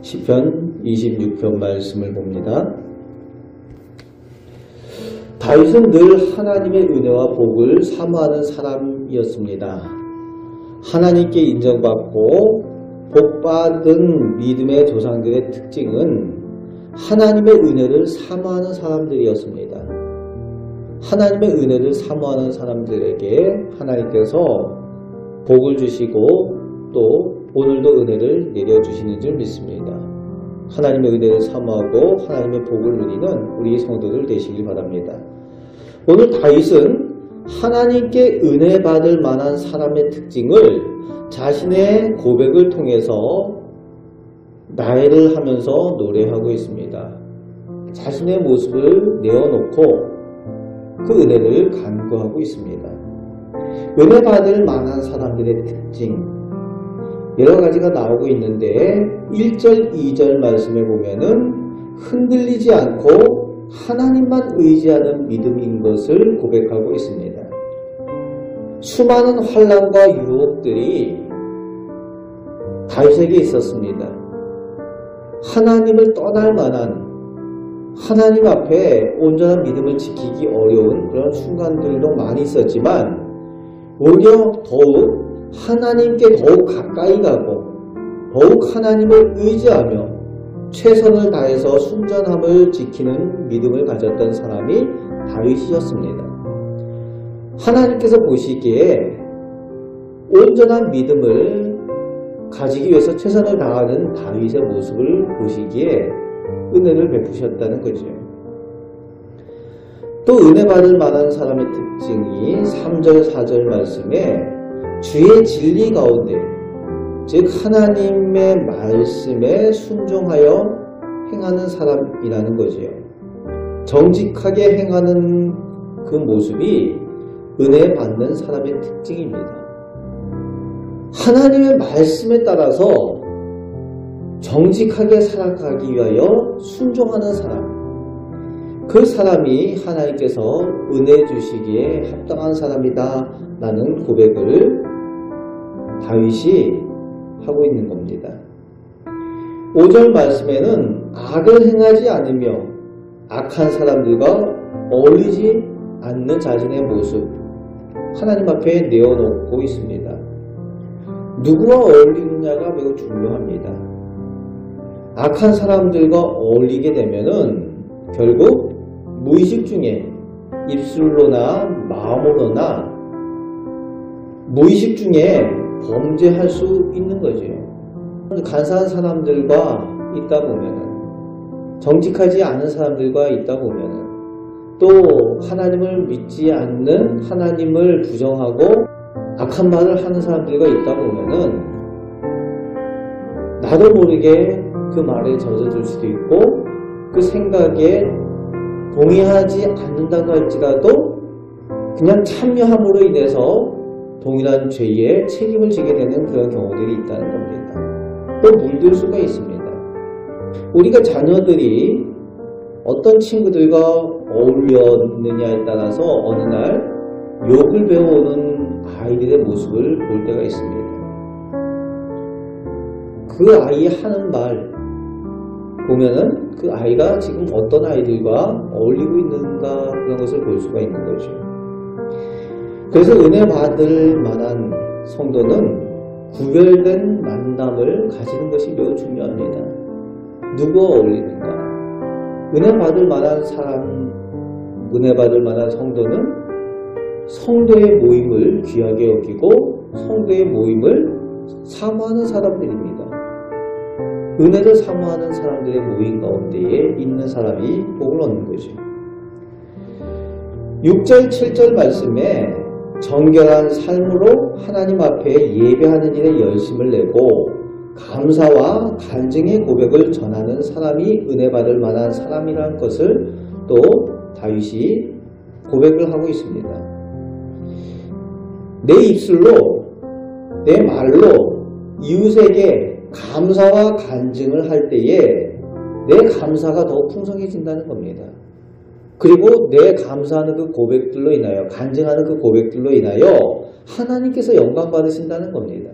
시편 26편 말씀을 봅니다. 다윗은 늘 하나님의 은혜와 복을 사모하는 사람이었습니다. 하나님께 인정받고 복받은 믿음의 조상들의 특징은 하나님의 은혜를 사모하는 사람들이었습니다. 하나님의 은혜를 사모하는 사람들에게 하나님께서 복을 주시고 또 오늘도 은혜를 내려주시는 줄 믿습니다. 하나님의 은혜를 사모하고 하나님의 복을 누리는 우리 성도들 되시길 바랍니다. 오늘 다윗은 하나님께 은혜 받을 만한 사람의 특징을 자신의 고백을 통해서 나열을 하면서 노래하고 있습니다. 자신의 모습을 내어놓고 그 은혜를 간구하고 있습니다. 은혜 받을 만한 사람들의 특징 여러 가지가 나오고 있는데 1절, 2절 말씀에 보면은 흔들리지 않고 하나님만 의지하는 믿음인 것을 고백하고 있습니다. 수많은 환난과 유혹들이 다윗에게 있었습니다. 하나님을 떠날 만한 하나님 앞에 온전한 믿음을 지키기 어려운 그런 순간들도 많이 있었지만 오히려 더욱 하나님께 더욱 가까이 가고 더욱 하나님을 의지하며 최선을 다해서 순전함을 지키는 믿음을 가졌던 사람이 다윗이었습니다. 하나님께서 보시기에 온전한 믿음을 가지기 위해서 최선을 다하는 다윗의 모습을 보시기에 은혜를 베푸셨다는 거죠. 또 은혜 받을 만한 사람의 특징이 3절, 4절 말씀에 주의 진리 가운데 즉 하나님의 말씀에 순종하여 행하는 사람이라는 거지요. 정직하게 행하는 그 모습이 은혜 받는 사람의 특징입니다. 하나님의 말씀에 따라서 정직하게 살아가기 위하여 순종하는 사람, 그 사람이 하나님께서 은혜 주시기에 합당한 사람이다 라는 고백을 다윗이 하고 있는 겁니다. 5절 말씀에는 악을 행하지 않으며 악한 사람들과 어울리지 않는 자신의 모습 하나님 앞에 내어놓고 있습니다. 누구와 어울리느냐가 매우 중요합니다. 악한 사람들과 어울리게 되면은 결국 무의식 중에 입술로나 마음으로나 무의식 중에 범죄할 수 있는 거죠. 간사한 사람들과 있다 보면은 정직하지 않은 사람들과 있다 보면은 또 하나님을 믿지 않는 하나님을 부정하고 악한 말을 하는 사람들과 있다 보면은 나도 모르게 그 말에 젖어들 수도 있고 그 생각에 동의하지 않는다고 할지라도 그냥 참여함으로 인해서 동일한 죄에 책임을 지게 되는 그런 경우들이 있다는 겁니다. 또 물들 수가 있습니다. 우리가 자녀들이 어떤 친구들과 어울렸느냐에 따라서 어느 날 욕을 배워오는 아이들의 모습을 볼 때가 있습니다. 그 아이 하는 말 보면은 그 아이가 지금 어떤 아이들과 어울리고 있는가 그런 것을 볼 수가 있는 거죠. 그래서 은혜 받을 만한 성도는 구별된 만남을 가지는 것이 매우 중요합니다. 누구와 어울리는가? 은혜 받을 만한 사람, 은혜 받을 만한 성도는 성도의 모임을 귀하게 여기고 성도의 모임을 사모하는 사람들입니다. 은혜를 사모하는 사람들의 모임 가운데에 있는 사람이 복을 얻는 거죠. 6절, 7절 말씀에 정결한 삶으로 하나님 앞에 예배하는 일에 열심을 내고 감사와 간증의 고백을 전하는 사람이 은혜 받을 만한 사람이라는 것을 또 다윗이 고백을 하고 있습니다. 내 입술로 내 말로 이웃에게 감사와 간증을 할 때에 내 감사가 더 풍성해진다는 겁니다. 그리고 내 감사하는 그 고백들로 인하여 간증하는 그 고백들로 인하여 하나님께서 영광 받으신다는 겁니다.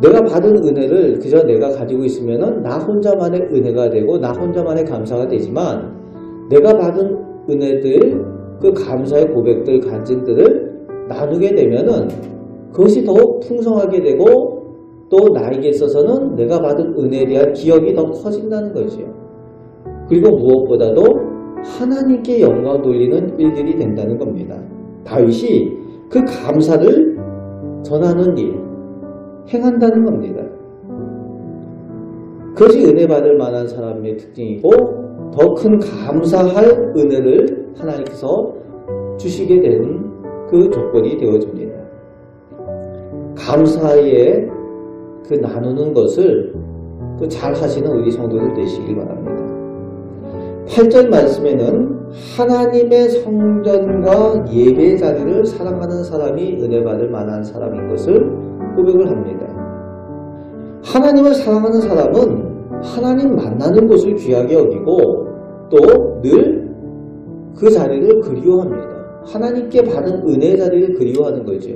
내가 받은 은혜를 그저 내가 가지고 있으면은 나 혼자만의 은혜가 되고 나 혼자만의 감사가 되지만 내가 받은 은혜들, 그 감사의 고백들, 간증들을 나누게 되면은 그것이 더욱 풍성하게 되고 또 나에게 있어서는 내가 받은 은혜에 대한 기억이 더 커진다는 거죠. 그리고 무엇보다도 하나님께 영광 돌리는 일들이 된다는 겁니다. 다윗이 그 감사를 전하는 일, 행한다는 겁니다. 그것이 은혜 받을 만한 사람의 특징이고 더 큰 감사할 은혜를 하나님께서 주시게 되는 그 조건이 되어집니다. 감사에 그 나누는 것을 잘 하시는 우리 성도들 되시길 바랍니다. 8절 말씀에는 하나님의 성전과 예배 자리를 사랑하는 사람이 은혜 받을 만한 사람인 것을 고백을 합니다. 하나님을 사랑하는 사람은 하나님 만나는 곳을 귀하게 여기고 또 늘 그 자리를 그리워합니다. 하나님께 받은 은혜의 자리를 그리워하는 거죠.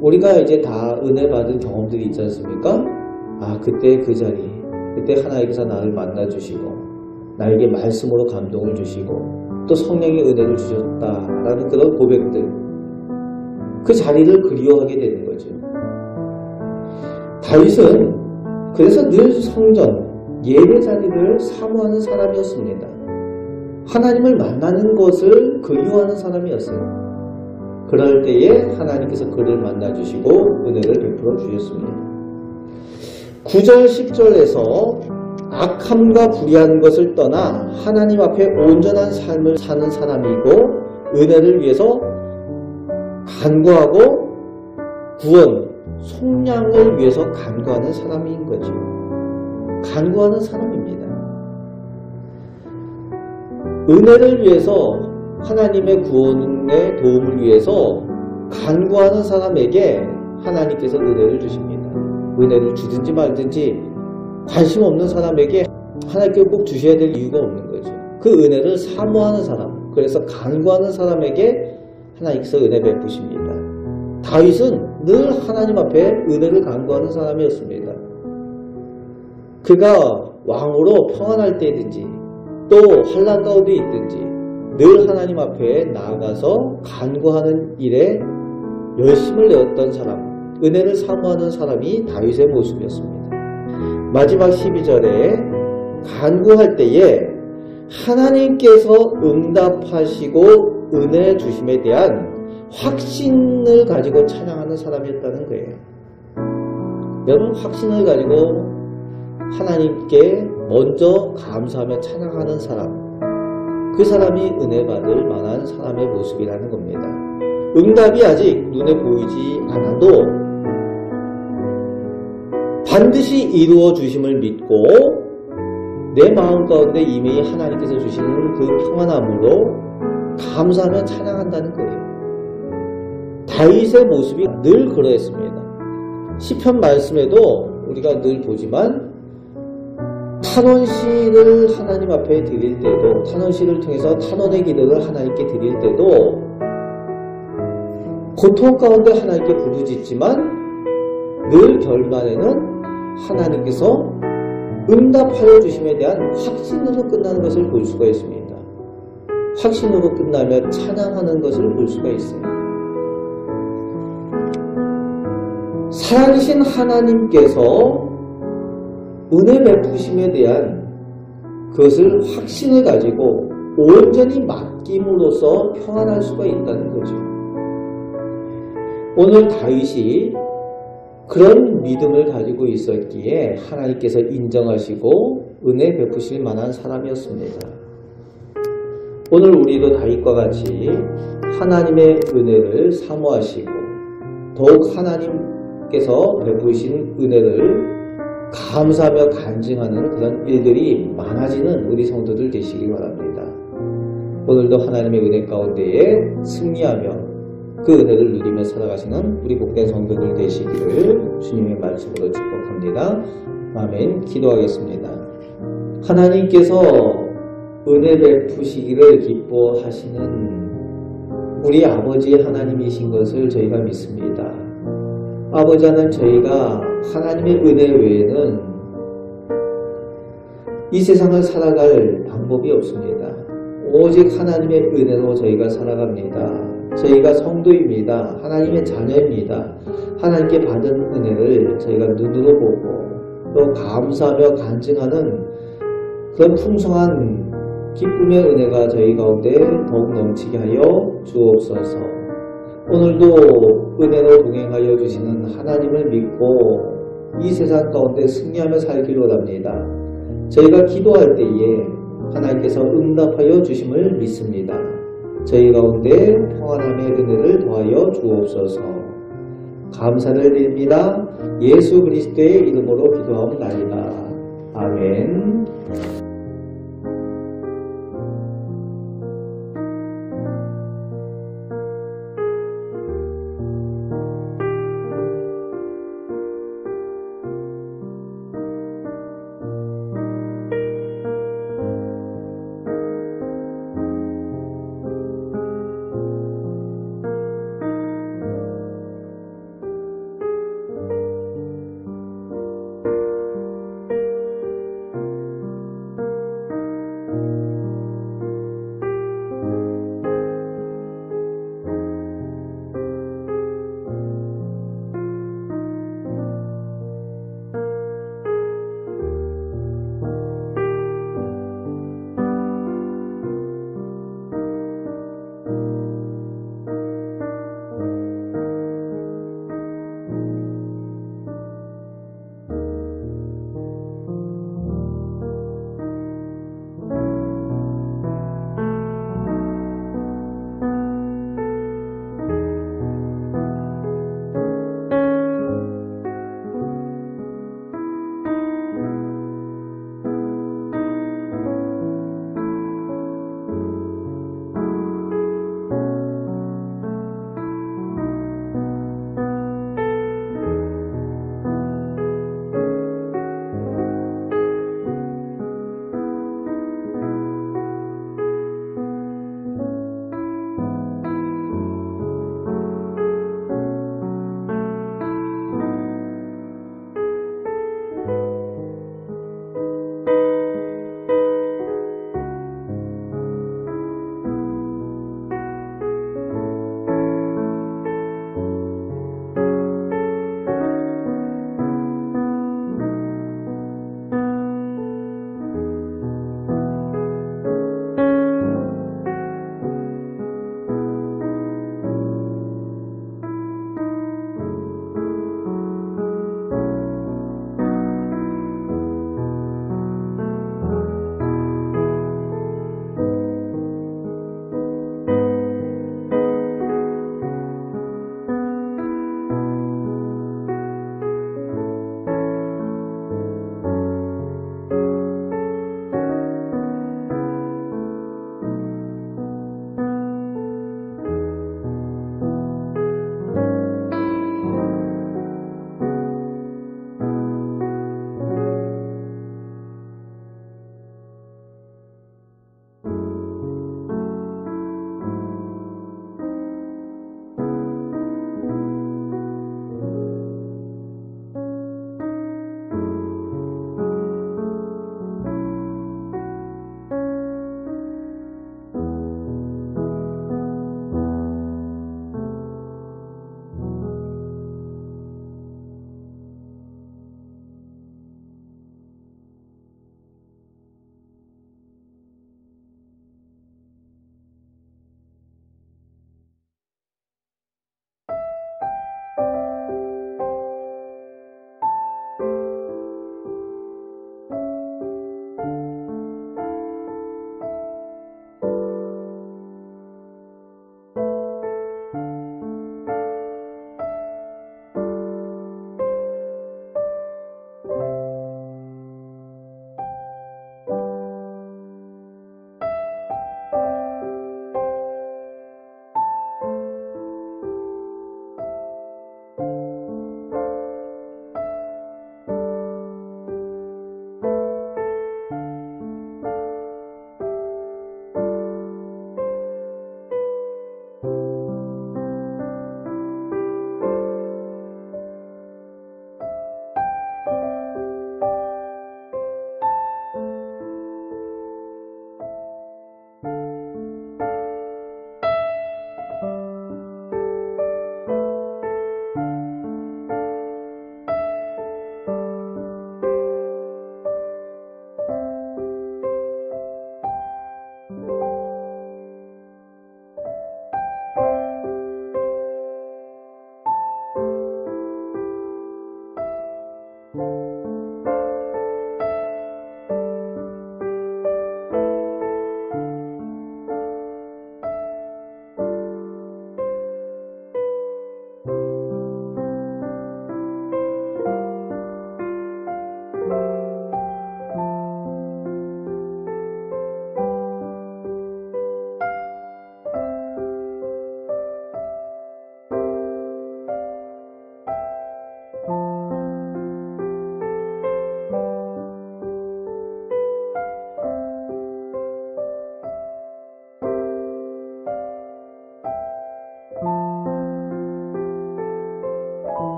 우리가 이제 다 은혜 받은 경험들이 있지 않습니까? 아, 그때 그 자리, 그때 하나님께서 나를 만나주시고 나에게 말씀으로 감동을 주시고 또 성령의 은혜를 주셨다라는 그런 고백들, 그 자리를 그리워하게 되는 거죠. 다윗은 그래서 늘 성전, 예배 자리를 사모하는 사람이었습니다. 하나님을 만나는 것을 그리워하는 사람이었어요. 그럴 때에 하나님께서 그를 만나주시고 은혜를 베풀어 주셨습니다. 9절 10절에서 악함과 불의한 것을 떠나 하나님 앞에 온전한 삶을 사는 사람이고 은혜를 위해서 간구하고 구원, 속량을 위해서 간구하는 사람인 거죠. 간구하는 사람입니다. 은혜를 위해서 하나님의 구원의 도움을 위해서 간구하는 사람에게 하나님께서 은혜를 주십니다. 은혜를 주든지 말든지 관심 없는 사람에게 하나님께 꼭 주셔야 될 이유가 없는 거죠. 그 은혜를 사모하는 사람, 그래서 간구하는 사람에게 하나님께서 은혜 베푸십니다. 다윗은 늘 하나님 앞에 은혜를 간구하는 사람이었습니다. 그가 왕으로 평안할 때든지 또 환난 가운데 있든지 늘 하나님 앞에 나아가서 간구하는 일에 열심을 내었던 사람, 은혜를 사모하는 사람이 다윗의 모습이었습니다. 마지막 12절에 간구할 때에 하나님께서 응답하시고 은혜 주심에 대한 확신을 가지고 찬양하는 사람이었다는 거예요. 여러분, 확신을 가지고 하나님께 먼저 감사하며 찬양하는 사람, 그 사람이 은혜 받을 만한 사람의 모습이라는 겁니다. 응답이 아직 눈에 보이지 않아도 반드시 이루어 주심을 믿고 내 마음 가운데 이미 하나님께서 주시는 그 평안함으로 감사하며 찬양한다는 거예요. 다윗의 모습이 늘 그러했습니다. 시편 말씀에도 우리가 늘 보지만 탄원시를 하나님 앞에 드릴 때도, 탄원시를 통해서 탄원의 기도를 하나님께 드릴 때도 고통 가운데 하나님께 부르짖지만 늘 결말에는 하나님께서 응답하여 주심에 대한 확신으로 끝나는 것을 볼 수가 있습니다. 확신으로 끝나며 찬양하는 것을 볼 수가 있어요. 살아계신 하나님께서 은혜 베푸심에 대한 그것을 확신을 가지고 온전히 맡김으로써 평안할 수가 있다는 거죠. 오늘 다윗이 그런 믿음을 가지고 있었기에 하나님께서 인정하시고 은혜 베푸실 만한 사람이었습니다. 오늘 우리도 다윗과 같이 하나님의 은혜를 사모하시고 더욱 하나님께서 베푸신 은혜를 감사하며 간증하는 그런 일들이 많아지는 우리 성도들 되시기 바랍니다. 오늘도 하나님의 은혜 가운데에 승리하며 그 은혜를 누리며 살아가시는 우리 복된 성도들 되시기를 주님의 말씀으로 축복합니다. 아멘. 기도하겠습니다. 하나님께서 은혜 베푸시기를 기뻐하시는 우리 아버지 하나님이신 것을 저희가 믿습니다. 아버지 하나님, 저희가 하나님의 은혜 외에는 이 세상을 살아갈 방법이 없습니다. 오직 하나님의 은혜로 저희가 살아갑니다. 저희가 성도입니다. 하나님의 자녀입니다. 하나님께 받은 은혜를 저희가 눈으로 보고 또 감사하며 간증하는 그런 풍성한 기쁨의 은혜가 저희 가운데 더욱 넘치게 하여 주옵소서. 오늘도 은혜로 동행하여 주시는 하나님을 믿고 이 세상 가운데 승리하며 살기를 원합니다. 저희가 기도할 때에 하나님께서 응답하여 주심을 믿습니다. 저희 가운데 평안함의 은혜를 더하여 주옵소서. 감사를 드립니다. 예수 그리스도의 이름으로 기도하옵나이다. 아멘.